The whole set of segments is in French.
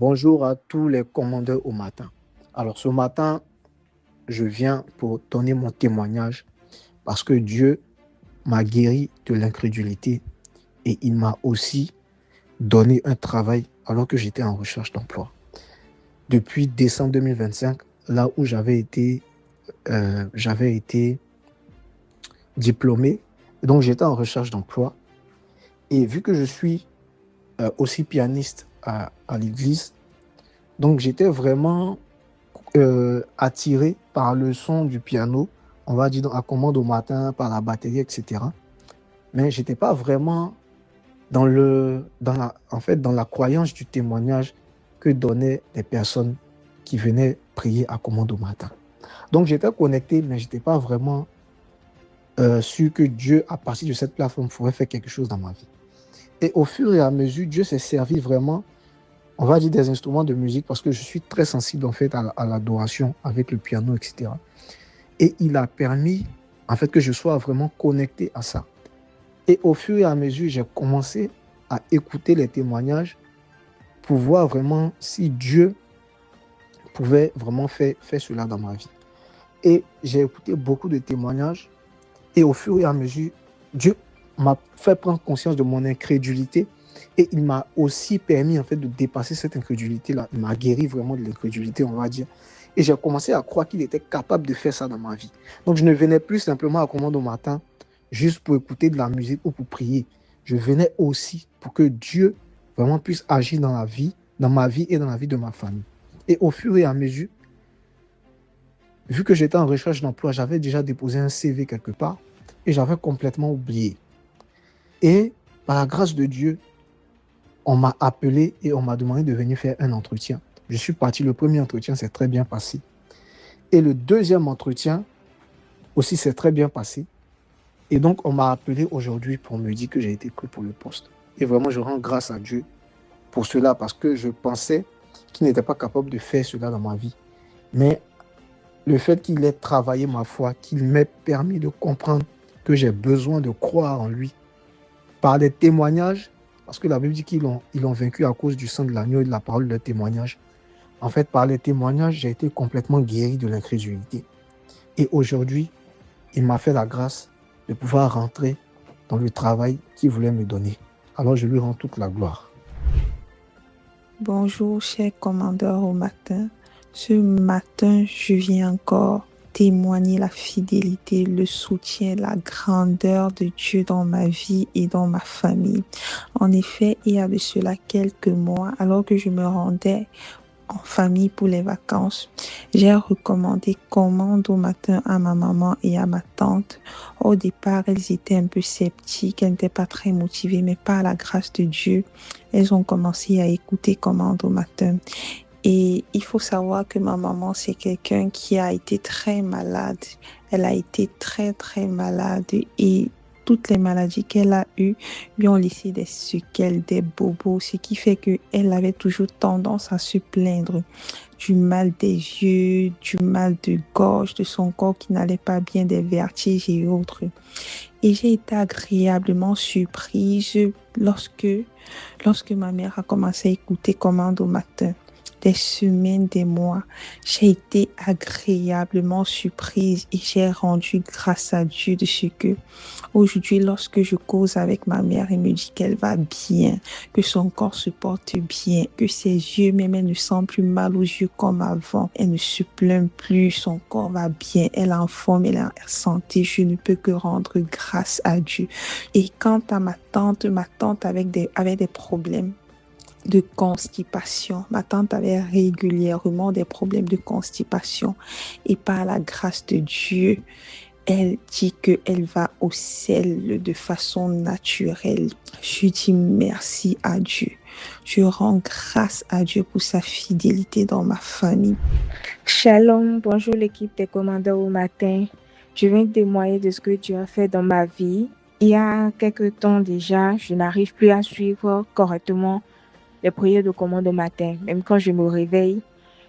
Bonjour à tous les commandeurs au matin. Alors ce matin, je viens pour donner mon témoignage parce que Dieu m'a guéri de l'incrédulité et il m'a aussi donné un travail alors que j'étais en recherche d'emploi. Depuis décembre 2025, là où j'avais été diplômé, donc j'étais en recherche d'emploi et vu que je suis aussi pianiste à l'église, donc j'étais vraiment attiré par le son du piano, on va dire à commande au matin, par la batterie, etc. Mais je n'étais pas vraiment dans la croyance du témoignage que donnaient les personnes qui venaient prier à commande au matin. Donc j'étais connecté, mais je n'étais pas vraiment sûr que Dieu, à partir de cette plateforme, pourrait faire quelque chose dans ma vie. Et au fur et à mesure, Dieu s'est servi vraiment, on va dire, des instruments de musique parce que je suis très sensible en fait à l'adoration avec le piano, etc. Et il a permis en fait que je sois vraiment connecté à ça. Et au fur et à mesure, j'ai commencé à écouter les témoignages pour voir vraiment si Dieu pouvait vraiment faire cela dans ma vie. Et j'ai écouté beaucoup de témoignages et au fur et à mesure, Dieu m'a fait prendre conscience de mon incrédulité et il m'a aussi permis en fait de dépasser cette incrédulité-là. Il m'a guéri vraiment de l'incrédulité, on va dire. Et j'ai commencé à croire qu'il était capable de faire ça dans ma vie. Donc je ne venais plus simplement à commande au matin juste pour écouter de la musique ou pour prier. Je venais aussi pour que Dieu vraiment puisse agir dans ma vie et dans la vie de ma famille. Et au fur et à mesure, vu que j'étais en recherche d'emploi, j'avais déjà déposé un CV quelque part et j'avais complètement oublié. Et par la grâce de Dieu, on m'a appelé et on m'a demandé de venir faire un entretien. Je suis parti, le premier entretien s'est très bien passé. Et le deuxième entretien aussi s'est très bien passé. Et donc, on m'a appelé aujourd'hui pour me dire que j'ai été pris pour le poste. Et vraiment, je rends grâce à Dieu pour cela parce que je pensais qu'il n'était pas capable de faire cela dans ma vie. Mais le fait qu'il ait travaillé ma foi, qu'il m'ait permis de comprendre que j'ai besoin de croire en lui par des témoignages, parce que la Bible dit ils l'ont vaincu à cause du sang de l'agneau et de la parole de témoignage. En fait, par les témoignages, j'ai été complètement guéri de l'incrédulité. Et aujourd'hui, il m'a fait la grâce de pouvoir rentrer dans le travail qu'il voulait me donner. Alors, je lui rends toute la gloire. Bonjour, cher commandeur au matin. Ce matin, je viens encore témoigner la fidélité, le soutien, la grandeur de Dieu dans ma vie et dans ma famille. En effet, il y a de cela quelques mois, alors que je me rendais en famille pour les vacances, j'ai recommandé commande au matin à ma maman et à ma tante. Au départ, elles étaient un peu sceptiques, elles n'étaient pas très motivées, mais par la grâce de Dieu, elles ont commencé à écouter commande au matin. Et il faut savoir que ma maman, c'est quelqu'un qui a été très malade. Elle a été très, très malade et toutes les maladies qu'elle a eues lui ont laissé des séquelles, des bobos, ce qui fait qu'elle avait toujours tendance à se plaindre du mal des yeux, du mal de gorge, de son corps qui n'allait pas bien, des vertiges et autres. Et j'ai été agréablement surprise lorsque ma mère a commencé à écouter commande au matin. Des semaines, des mois, j'ai été agréablement surprise et j'ai rendu grâce à Dieu de ce que aujourd'hui, lorsque je cause avec ma mère, elle me dit qu'elle va bien, que son corps se porte bien, que ses yeux, même elle ne sent plus mal aux yeux comme avant. Elle ne se plaint plus, son corps va bien, elle est en forme, elle est en santé. Je ne peux que rendre grâce à Dieu. Et quant à ma tante avait des problèmes de constipation. Ma tante avait régulièrement des problèmes de constipation et par la grâce de Dieu, elle dit qu'elle va au sel de façon naturelle. Je dis merci à Dieu. Je rends grâce à Dieu pour sa fidélité dans ma famille. Shalom, bonjour l'équipe des commandeurs au matin. Je viens témoigner de ce que Dieu a fait dans ma vie. Il y a quelques temps déjà, je n'arrive plus à suivre correctement les prières de commande au matin. Même quand je me réveille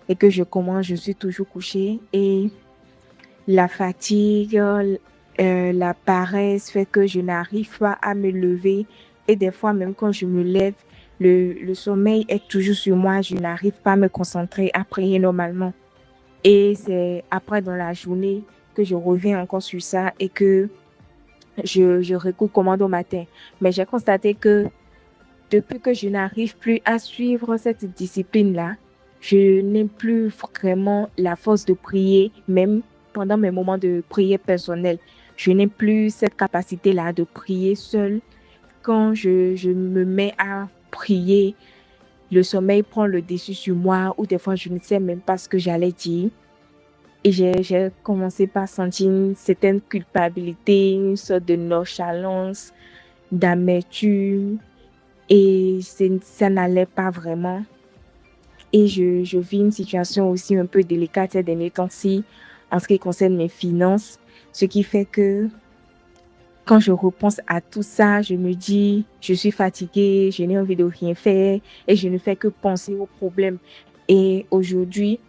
et que je commande, je suis toujours couchée et la fatigue, la paresse fait que je n'arrive pas à me lever et des fois même quand je me lève, le sommeil est toujours sur moi, je n'arrive pas à me concentrer, à prier normalement. Et c'est après dans la journée que je reviens encore sur ça et que je recours commande au matin. Mais j'ai constaté que depuis que je n'arrive plus à suivre cette discipline-là, je n'ai plus vraiment la force de prier, même pendant mes moments de prière personnelle. Je n'ai plus cette capacité-là de prier seule. Quand je me mets à prier, le sommeil prend le dessus sur moi ou des fois je ne sais même pas ce que j'allais dire. Et j'ai commencé par sentir une certaine culpabilité, une sorte de nonchalance, d'amertume. Et ça n'allait pas vraiment. Et je vis une situation aussi un peu délicate ces derniers temps-ci en ce qui concerne mes finances. Ce qui fait que quand je repense à tout ça, je me dis, je suis fatiguée, je n'ai envie de rien faire et je ne fais que penser aux problèmes. Et aujourd'hui,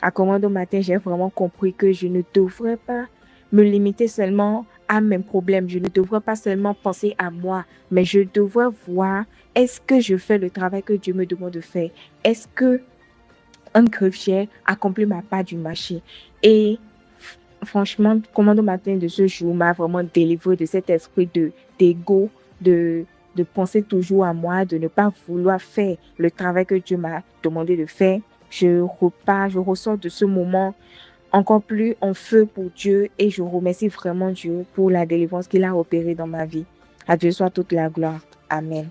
à commande au matin, j'ai vraiment compris que je ne devrais pas me limiter seulement à mes problèmes. Je ne devrais pas seulement penser à moi, mais je devrais voir est-ce que je fais le travail que Dieu me demande de faire? Est-ce que un greffier accomplit ma part du marché? Et franchement, commande au matin de ce jour m'a vraiment délivré de cet esprit d'ego, de penser toujours à moi, de ne pas vouloir faire le travail que Dieu m'a demandé de faire. Je repars, je ressors de ce moment encore plus en feu pour Dieu et je remercie vraiment Dieu pour la délivrance qu'il a opérée dans ma vie. À Dieu soit toute la gloire. Amen.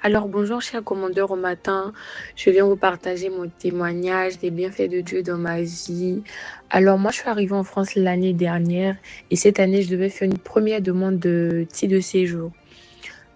Alors bonjour chers commandeurs au matin, je viens vous partager mon témoignage des bienfaits de Dieu dans ma vie. Alors moi je suis arrivée en France l'année dernière et cette année je devais faire une première demande de titre de séjour.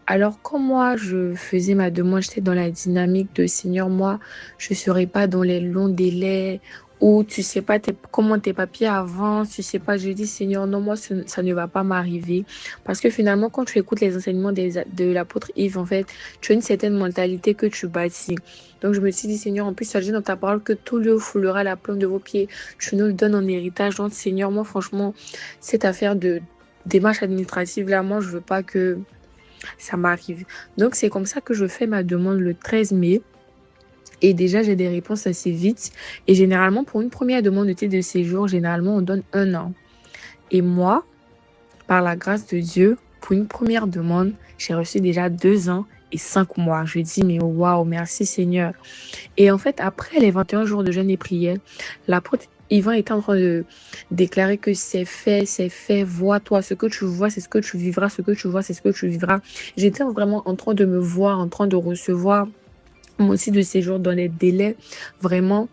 Alors quand moi je faisais ma demande, j'étais dans la dynamique de Seigneur, moi je ne serai pas dans les longs délais où tu sais pas comment tes papiers avancent, tu sais pas, je dis Seigneur, non, moi ça ne va pas m'arriver. Parce que finalement, quand tu écoutes les enseignements de l'apôtre Yves, en fait, tu as une certaine mentalité que tu bâtis. Donc je me suis dit, Seigneur, en plus, ça dit dans ta parole que tout lieu foulera la plante de vos pieds. Tu nous le donnes en héritage. Donc Seigneur, moi franchement, cette affaire de démarche administrative là, moi je veux pas que ça m'arrive. Donc c'est comme ça que je fais ma demande le 13 mai. Et déjà, j'ai des réponses assez vite. Et généralement, pour une première demande de titre de séjour, généralement, on donne 1 an. Et moi, par la grâce de Dieu, pour une première demande, j'ai reçu déjà 2 ans et 5 mois. Je dis, mais waouh, merci Seigneur. Et en fait, après les 21 jours de jeûne et prière, l'apôtre Yvan était en train de déclarer que c'est fait, vois-toi, ce que tu vois, c'est ce que tu vivras, ce que tu vois, c'est ce que tu vivras. J'étais vraiment en train de me voir, en train de recevoir mon titre de séjour dans les délais, vraiment.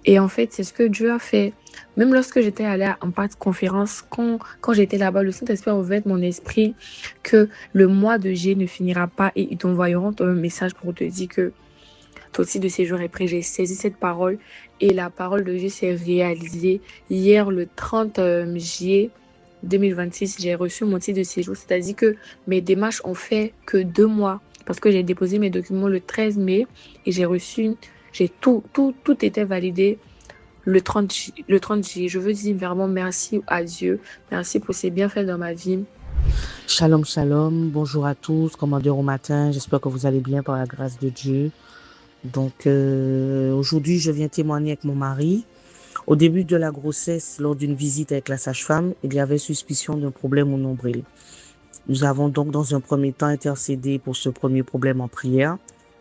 Et en fait, c'est ce que Dieu a fait. Même lorsque j'étais allée en part de conférence, quand j'étais là-bas, le Saint-Esprit a ouvert mon esprit que le mois de G ne finira pas et ils t'envoieront un message pour te dire que ton titre de séjour est prêt. J'ai saisi cette parole et la parole de Dieu s'est réalisée. Hier, le 30 juillet 2026, j'ai reçu mon titre de séjour. C'est-à-dire que mes démarches ont fait que 2 mois. Parce que j'ai déposé mes documents le 13 mai et tout était validé le 30 juillet. Je veux dire vraiment merci à Dieu. Merci pour ses bienfaits dans ma vie. Shalom, shalom. Bonjour à tous, commandeurs au matin. J'espère que vous allez bien par la grâce de Dieu. Donc, aujourd'hui, je viens témoigner avec mon mari. Au début de la grossesse, lors d'une visite avec la sage-femme, il y avait suspicion d'un problème au nombril. Nous avons donc dans un premier temps intercédé pour ce premier problème en prière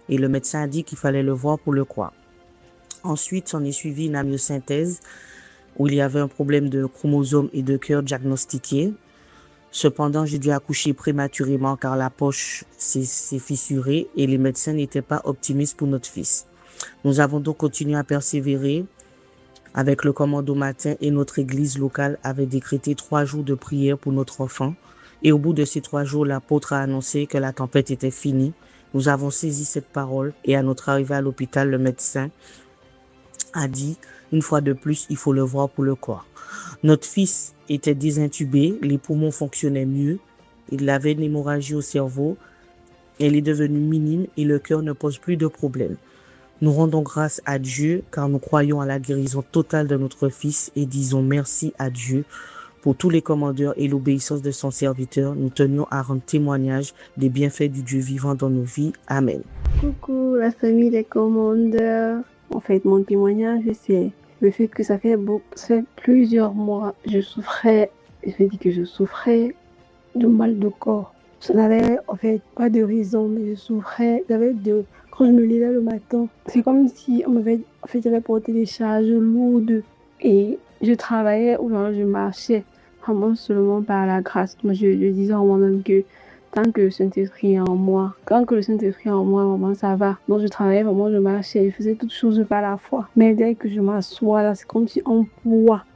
et le médecin a dit qu'il fallait le voir pour le croire. Ensuite, s'en est suivi une amniosynthèse où il y avait un problème de chromosome et de cœur diagnostiqué. Cependant, j'ai dû accoucher prématurément car la poche s'est fissurée et les médecins n'étaient pas optimistes pour notre fils. Nous avons donc continué à persévérer avec le commando matin et notre église locale avait décrété 3 jours de prière pour notre enfant. Et au bout de ces 3 jours, l'apôtre a annoncé que la tempête était finie. Nous avons saisi cette parole et à notre arrivée à l'hôpital, le médecin a dit, une fois de plus, il faut le voir pour le croire. Notre fils était désintubé, les poumons fonctionnaient mieux, il avait une hémorragie au cerveau, elle est devenue minime et le cœur ne pose plus de problème. Nous rendons grâce à Dieu car nous croyons à la guérison totale de notre fils et disons merci à Dieu pour tous les commandeurs et l'obéissance de son serviteur, nous tenions à rendre témoignage des bienfaits du Dieu vivant dans nos vies. Amen. Coucou la famille des commandeurs. En fait, mon témoignage, c'est le fait que ça fait plusieurs mois, je souffrais de mal de corps. Ça n'avait en fait pas de raison, mais je souffrais. Quand je me levais le matin, c'est comme si j'avais porté des charges lourdes et je travaillais ou alors je marchais vraiment seulement par la grâce. Moi, je disais en moi-même que tant que le Saint-Esprit est en moi, vraiment, ça va. Donc, je travaillais vraiment, je marchais, je faisais toutes choses par la foi. Mais dès que je m'assois, là, c'est comme si on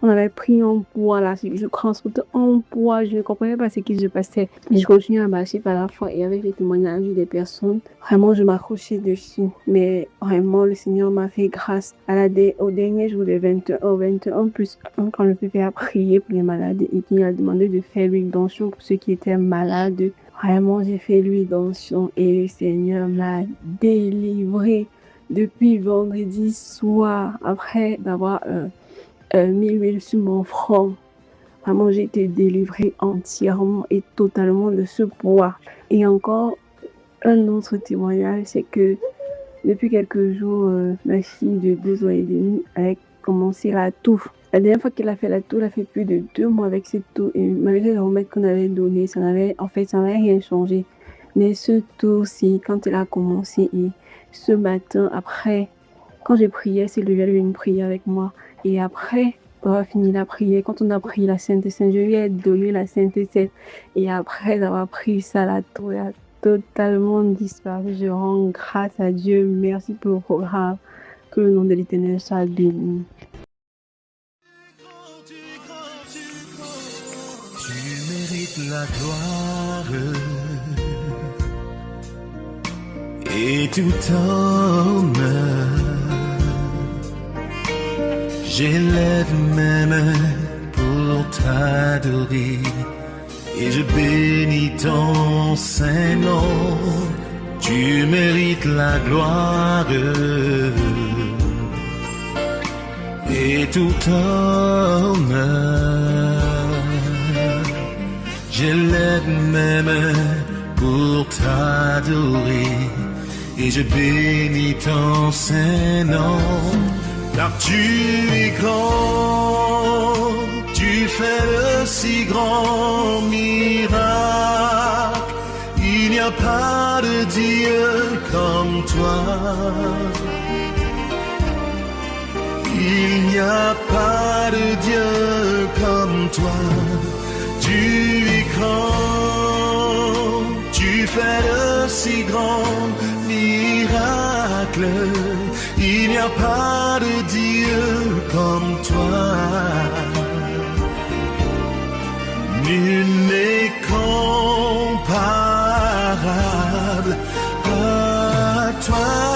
avait pris un poids, là, je transportais un poids, je ne comprenais pas ce qui se passait. Mais je continuais à marcher par la foi et avec les témoignages des personnes, vraiment, je m'accrochais dessus. Mais vraiment, le Seigneur m'a fait grâce au dernier jour des 21 plus 1, quand le Pépé a prié pour les malades et qu'il a demandé de faire l'onction pour ceux qui étaient malades. Vraiment, j'ai fait l'onction et le Seigneur m'a délivré depuis vendredi soir, après d'avoir mis l'huile sur mon front. Vraiment, j'ai été délivrée entièrement et totalement de ce poids. Et encore, un autre témoignage, c'est que depuis quelques jours, ma fille de 2 ans et demi a commencé la toux. La dernière fois qu'elle a fait la toux, elle a fait plus de 2 mois avec cette toux. Et malgré le remède qu'on avait donné, ça n'avait rien changé. Mais ce toux-ci, quand elle a commencé, et ce matin, après, quand j'ai prié, elle s'est levée, elle a eu une prière avec moi. Et après avoir fini la prière, quand on a pris la Sainte Seine, je lui ai donné la Sainte Seine. Et après avoir pris ça, la toux a totalement disparu. Je rends grâce à Dieu. Merci pour le programme. Que le nom de l'Éternel soit béni. Tu mérites la gloire et tout honneur. J'élève mes mains pour t'adorer et je bénis ton Saint-Nom. Tu mérites la gloire et tout honneur. J'élève mes mains pour t'adorer et je bénis ton Saint-Nom. Car tu es grand, tu fais de si grands miracles. Il n'y a pas de Dieu comme toi. Il n'y a pas de Dieu comme toi. Tu es grand, tu fais de si grands miracles. Il n'y a pas de Dieu comme toi. Nul n'est comparable à toi.